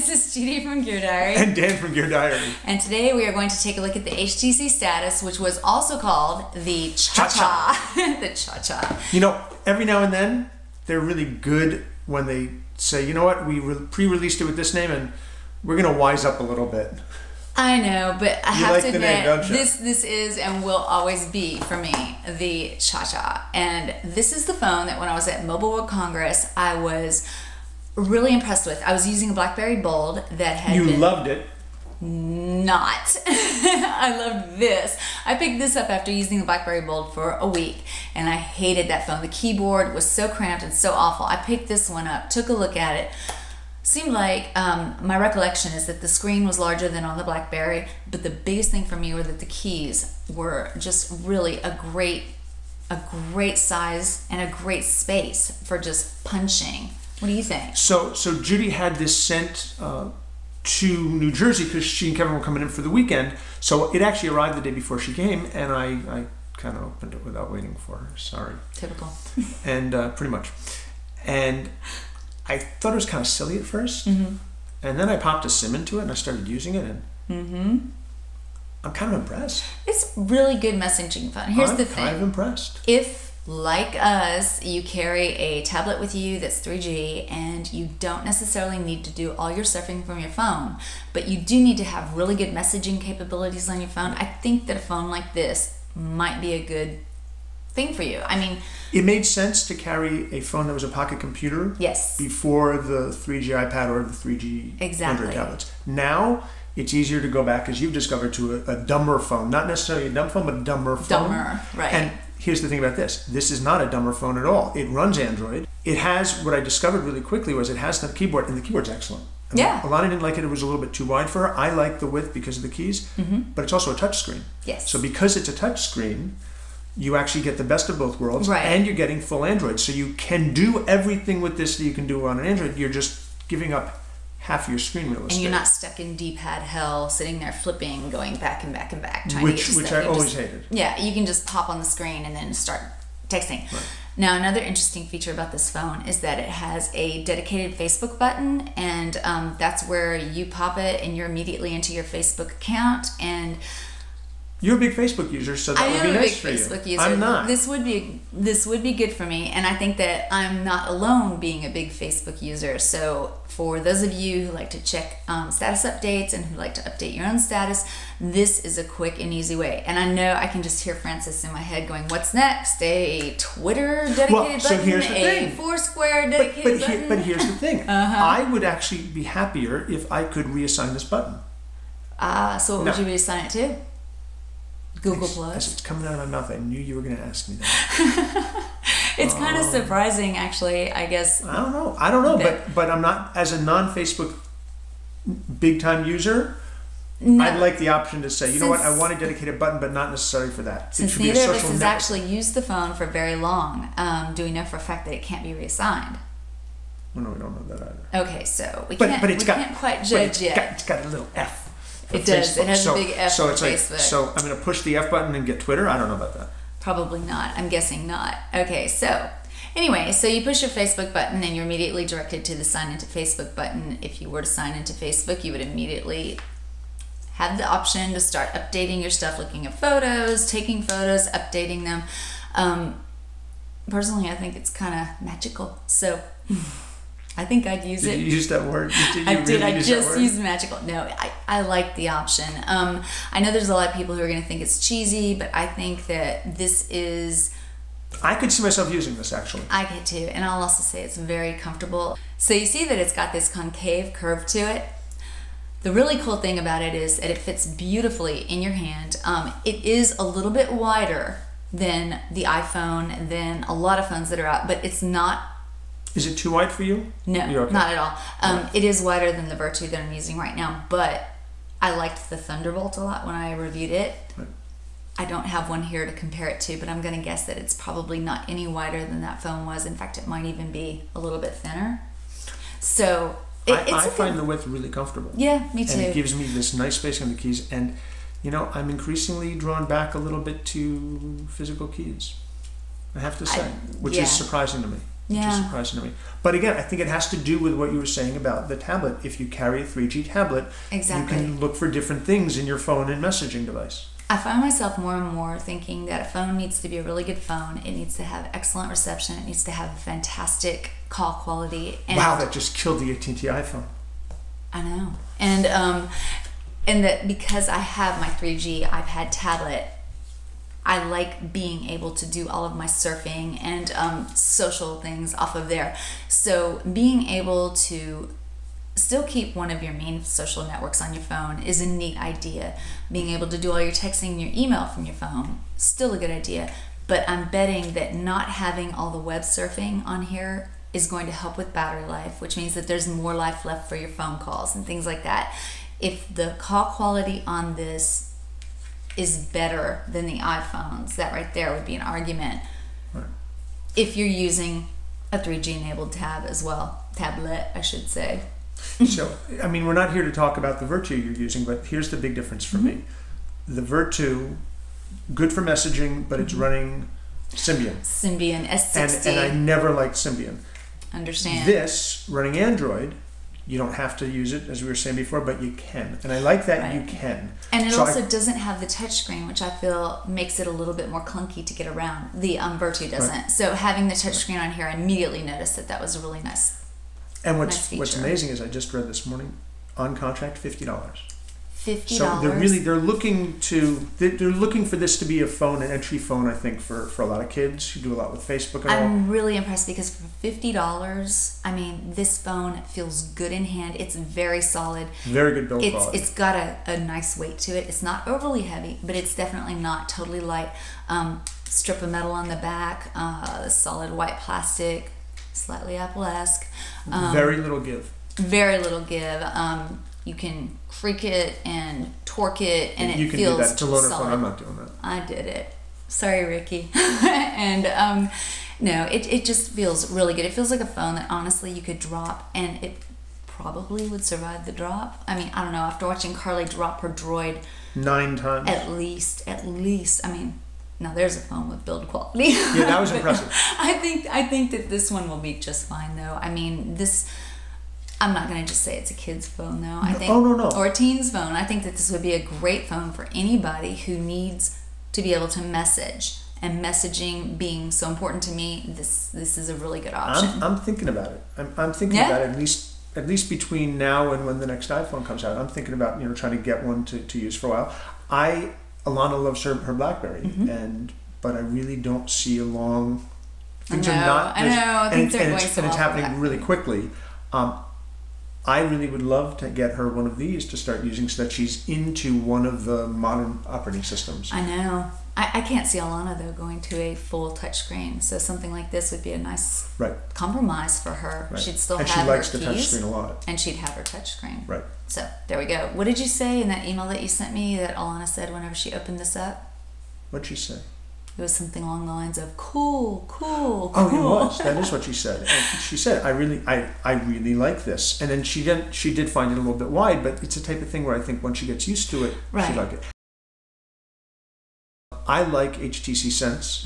This is Judie from Gear Diary. And Dan from Gear Diary. And today we are going to take a look at the HTC Status, which was also called the ChaCha. The ChaCha. You know, every now and then, they're really good when they say, you know what, we pre-released it with this name and we're going to wise up a little bit. I know, but I have to admit, name, don't you? this is and will always be, for me, the ChaCha. And this is the phone that when I was at Mobile World Congress, I was really impressed with. I was using a BlackBerry Bold that had You loved it. Not. I loved this. I picked this up after using the BlackBerry Bold for a week, and I hated that phone. The keyboard was so cramped and so awful. I picked this one up, took a look at it. Seemed like, my recollection is that the screen was larger than on the BlackBerry, but the biggest thing for me were that the keys were just really a great size and a great space for just punching. What do you think? So Judy had this sent to New Jersey because she and Kevin were coming in for the weekend. So it actually arrived the day before she came, and I kind of opened it without waiting for her. Sorry. Typical. And pretty much. And I thought it was kind of silly at first, and then I popped a SIM into it and I started using it, and I'm kind of impressed. It's really good messaging phone. Here's the thing. I'm kind of impressed. If, like us, you carry a tablet with you that's 3G and you don't necessarily need to do all your surfing from your phone, but you do need to have really good messaging capabilities on your phone, I think that a phone like this might be a good thing for you. I mean, it made sense to carry a phone that was a pocket computer. Yes. Before the 3G iPad or the 3G Android tablets. Now it's easier to go back, as you've discovered, to a dumber phone. Not necessarily a dumb phone, but a dumber phone. Dumber, right. And here's the thing about this. This is not a dumber phone at all. It runs Android. It has, what I discovered really quickly was it has the keyboard, and the keyboard's excellent. I mean, Yeah. Alana didn't like it. It was a little bit too wide for her. I like the width because of the keys, but it's also a touch screen. Yes. So because it's a touch screen, you actually get the best of both worlds, right, and you're getting full Android. So you can do everything with this that you can do on an Android. You're just giving up half your screen real estate. And you're not stuck in D-pad hell, sitting there flipping, going back and back and back, trying which to get which stuff. I always hated. Yeah, you can just pop on the screen and then start texting. Right. Now, another interesting feature about this phone is that it has a dedicated Facebook button, and that's where you pop it and you're immediately into your Facebook account. And you're a big Facebook user, so that would be nice for you. I am a big Facebook user. I'm not. This would be good for me, and I think that I'm not alone being a big Facebook user. So for those of you who like to check status updates and who like to update your own status, this is a quick and easy way. And I know I can just hear Francis in my head going, "What's next? A Twitter dedicated so button? here's the A thing. Foursquare dedicated button?" But here's the thing. I would actually be happier if I could reassign this button. So what would you reassign it to? Google Plus. As it's coming out of my mouth, I knew you were going to ask me that. It's kind of surprising, actually, I guess. I don't know, but I'm not, as a non-Facebook big-time user, No. I'd like the option to say, you know what, I want a dedicated button, but not necessarily for that. Since neither of us has actually used the phone for very long, do we know for a fact that it can't be reassigned? Well, no, we don't know that either. Okay, so we can't quite judge yet. It's got a little F. It does. It has a big F for Facebook. So I'm going to push the F button and get Twitter? I don't know about that. Probably not. I'm guessing not. Okay, so anyway, so you push your Facebook button and you're immediately directed to the sign into Facebook button. If you were to sign into Facebook, you would immediately have the option to start updating your stuff, looking at photos, taking photos, updating them. Personally, I think it's kind of magical. So I think I'd use it. Did you use that word? I did. I just used magical. No, I like the option. I know there's a lot of people who are going to think it's cheesy, but I think that this is... I could see myself using this, actually. I could too, and I'll also say it's very comfortable. So you see that it's got this concave curve to it. The really cool thing about it is that it fits beautifully in your hand. It is a little bit wider than the iPhone, than a lot of phones that are out, but it's not... Is it too wide for you? No, okay? Not at all. It is wider than the Virtu that I'm using right now, but I liked the Thunderbolt a lot when I reviewed it. Right. I don't have one here to compare it to, but I'm going to guess that it's probably not any wider than that phone was. In fact, it might even be a little bit thinner. So I find the width really comfortable. Yeah, me too. And it gives me this nice space on the keys. And, you know, I'm increasingly drawn back a little bit to physical keys, I have to say, which is surprising to me. which is surprising to me. But again, I think it has to do with what you were saying about the tablet. If you carry a 3G tablet, exactly, you can look for different things in your phone and messaging device. I find myself more and more thinking that a phone needs to be a really good phone. It needs to have excellent reception. It needs to have fantastic call quality. And wow, that just killed the AT&T iPhone. I know. And that because I have my 3G iPad tablet, I like being able to do all of my surfing and social things off of there. So being able to still keep one of your main social networks on your phone is a neat idea. Being able to do all your texting and your email from your phone, still a good idea. But I'm betting that not having all the web surfing on here is going to help with battery life, which means that there's more life left for your phone calls and things like that. If the call quality on this is better than the iPhones, that right there would be an argument. Right. If you're using a 3G enabled tablet, I should say. So, I mean, we're not here to talk about the Virtu you're using, but here's the big difference for me. The Virtu, good for messaging, but it's running Symbian. Symbian S60. And I never liked Symbian. Understand. This, running Android, you don't have to use it, as we were saying before, but you can. And I like that right. you can. And it also doesn't have the touchscreen, which I feel makes it a little bit more clunky to get around. The Virtu doesn't. Right. So having the touchscreen on here, I immediately noticed that that was a really nice. And what's amazing is I just read this morning, on contract, $50. $50. So they're looking for this to be a phone, an entry phone, I think, for a lot of kids who do a lot with Facebook and all. I'm really impressed because for $50, I mean, this phone feels good in hand. It's very solid. Very good build quality. It's got a nice weight to it. It's not overly heavy, but it's definitely not totally light. Strip of metal on the back, solid white plastic, slightly Apple-esque. Very little give. Very little give. You can creak it and torque it, and you it can feels do that. It's a loaner solid. phone. I'm not doing that. I did it. Sorry, Ricky. And no, it just feels really good. It feels like a phone that honestly you could drop, and it probably would survive the drop. I mean, I don't know. After watching Carly drop her Droid 9 times, at least. I mean. Now there's a phone with build quality. Yeah, that was impressive. I think that this one will be just fine though. I mean, this, I'm not going to just say it's a kid's phone though. I think, no. Or a teen's phone. I think that this would be a great phone for anybody who needs to be able to message. And messaging being so important to me, this is a really good option. I'm thinking about it. I'm thinking about it at least between now and when the next iPhone comes out. I'm thinking about trying to get one to use for a while. Alana loves her BlackBerry, but I really don't see a long. Things are not. I know. Things are going so and it's well happening really quickly. I really would love to get her one of these to start using, so that she's into one of the modern operating systems. I know. I can't see Alana though going to a full touchscreen, so something like this would be a nice compromise for her. Right. She'd still and have she likes her the keys, touchscreen a lot. and she'd have her touchscreen. Right. So there we go. What did you say in that email that you sent me that Alana said whenever she opened this up? What'd she say? It was something along the lines of cool. Oh, it was. That is what she said. And she said, I really like this. And then she did find it a little bit wide, but it's the type of thing where I think once she gets used to it, she'll like it. I like HTC Sense.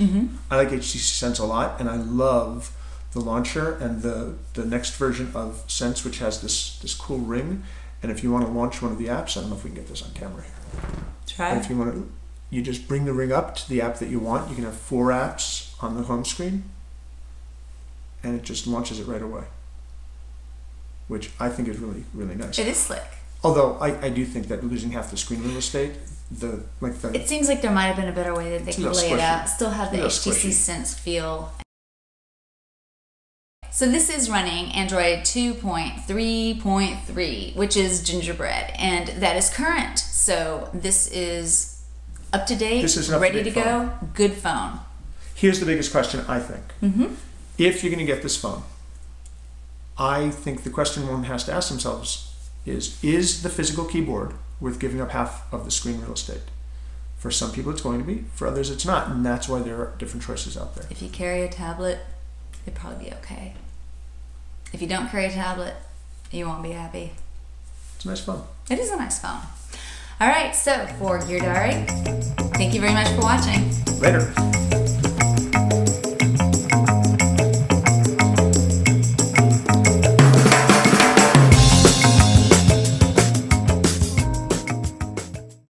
I like HTC Sense a lot, and I love the launcher and the next version of Sense, which has this cool ring. And if you want to launch one of the apps, I don't know if we can get this on camera here. Try. But if you want to, you just bring the ring up to the app that you want. You can have 4 apps on the home screen, and it just launches it right away, which I think is really, really nice. It is slick. Although I do think that losing half the screen real estate, it seems like there might have been a better way that they could lay it out. Still have the HTC Sense feel. So this is running Android 2.3.3, which is Gingerbread, and that is current. So this is up to date, ready to go, good phone. Here's the biggest question, I think. If you're going to get this phone, I think the question one has to ask themselves is the physical keyboard worth giving up half of the screen real estate? For some people it's going to be, for others it's not, and that's why there are different choices out there. If you carry a tablet, it'd probably be okay. If you don't carry a tablet, you won't be happy. It's a nice phone. It is a nice phone. All right, so for Gear Diary, thank you very much for watching. Later.